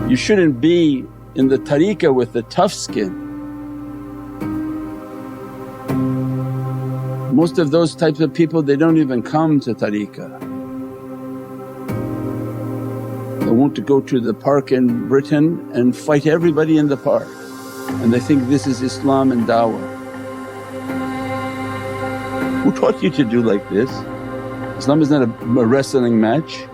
You shouldn't be in the tariqah with the tough skin. Most of those types of people they don't even come to tariqah. They want to go to the park in Britain and fight everybody in the park and they think this is Islam and da'wah. Who taught you to do like this? Islam is not a wrestling match.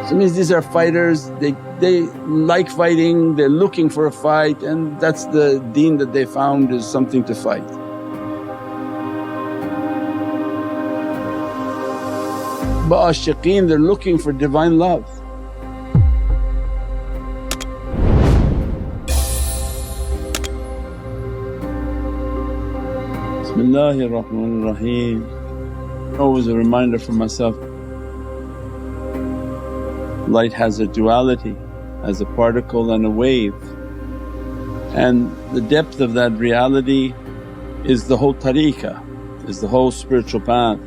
So it means these are fighters, they like fighting, they're looking for a fight and that's the deen that they found is something to fight. But ashiqeen they're looking for divine love. Bismillahir Rahmanir Rahim. Always a reminder for myself, light has a duality, has a particle and a wave, and the depth of that reality is the whole tariqah, is the whole spiritual path.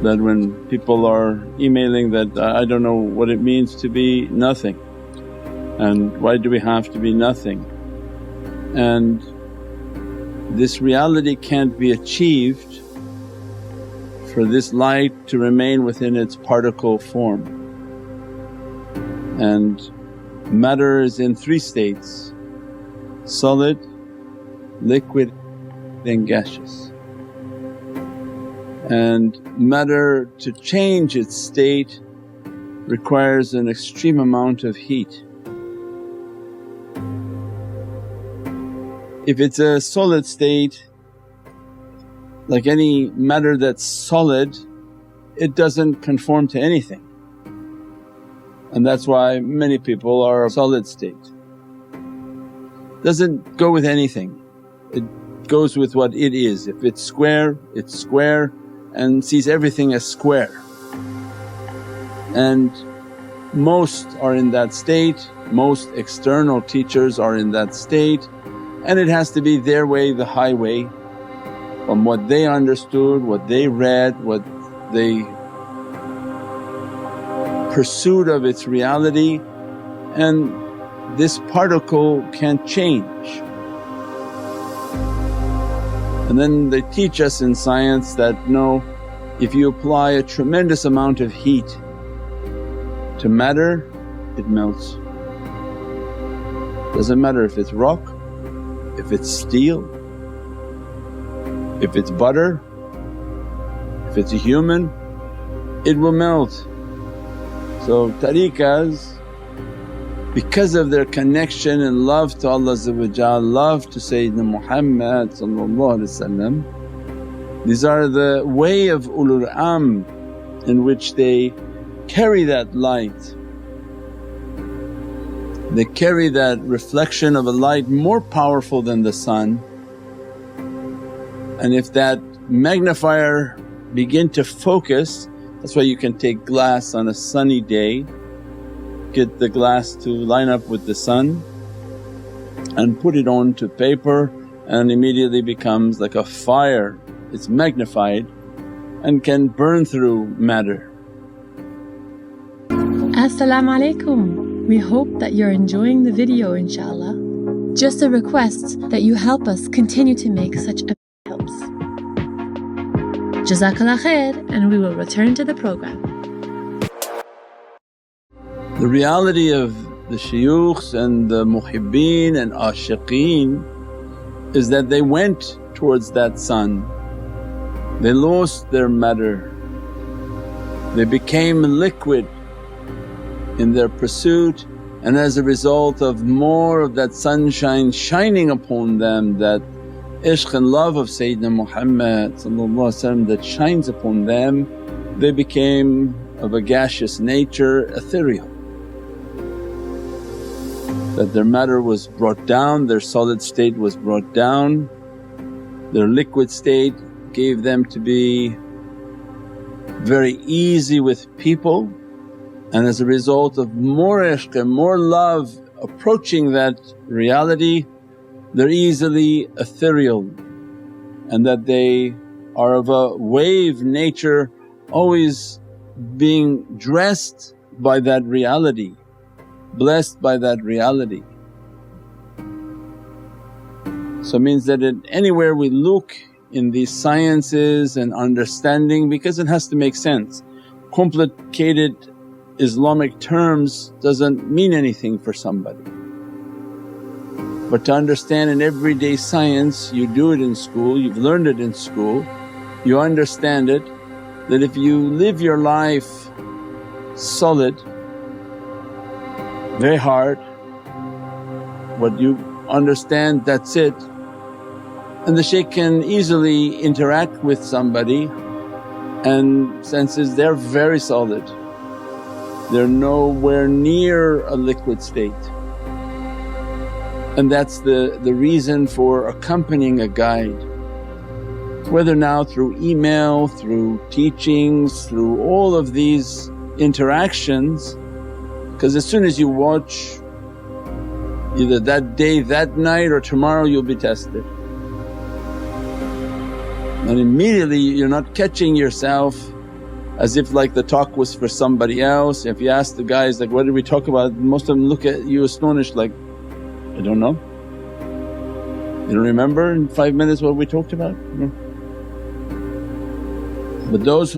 That when people are emailing that, I don't know what it means to be nothing and why do we have to be nothing, and this reality can't be achieved for this light to remain within its particle form. And matter is in three states: solid, liquid and gaseous. And matter to change its state requires an extreme amount of heat. If it's a solid state, like any matter that's solid, it doesn't conform to anything. And that's why many people are a solid state. Doesn't go with anything, it goes with what it is. If it's square, it's square and sees everything as square. And most are in that state, most external teachers are in that state, and it has to be their way, the highway, from what they understood, what they read, what they pursued of its reality, and this particle can't change. And then they teach us in science that, no, if you apply a tremendous amount of heat to matter, it melts. Doesn't matter if it's rock, if it's steel, if it's butter, if it's a human, it will melt. So tariqahs, because of their connection and love to Allah, love to Sayyidina Muhammad, these are the way of ulul amr in which they carry that light. They carry that reflection of a light more powerful than the sun, and if that magnifier begin to focus, that's why you can take glass on a sunny day, get the glass to line up with the sun and put it onto paper and immediately becomes like a fire. It's magnified and can burn through matter. As-salamu alaykum. We hope that you're enjoying the video inshaAllah. Just a request that you help us continue to make such helps. Jazakallah khair, and we will return to the program. The reality of the shuyukhs and the muhibbeen and ashiqeen is that they went towards that sun, they lost their matter, they became liquid in their pursuit, and as a result of more of that sunshine shining upon them, that ishq and love of Sayyidina Muhammad that shines upon them, they became of a gaseous nature, ethereal. That their matter was brought down, their solid state was brought down, their liquid state gave them to be very easy with people, and as a result of more ishq and more love approaching that reality, they're easily ethereal, and that they are of a wave nature, always being dressed by that reality, blessed by that reality. So it means that anywhere we look in these sciences and understanding, because it has to make sense. Complicated Islamic terms doesn't mean anything for somebody. But to understand in everyday science, you do it in school, you've learned it in school, you understand it, that if you live your life solid, very hard, what you understand that's it, and the shaykh can easily interact with somebody and senses they're very solid, they're nowhere near a liquid state. And that's the reason for accompanying a guide, whether now through email, through teachings, through all of these interactions. Because as soon as you watch, either that day, that night or tomorrow you'll be tested. And immediately you're not catching yourself as if like the talk was for somebody else. If you ask the guys like, what did we talk about? Most of them look at you astonished like, I don't know. You don't remember in 5 minutes what we talked about? No. But those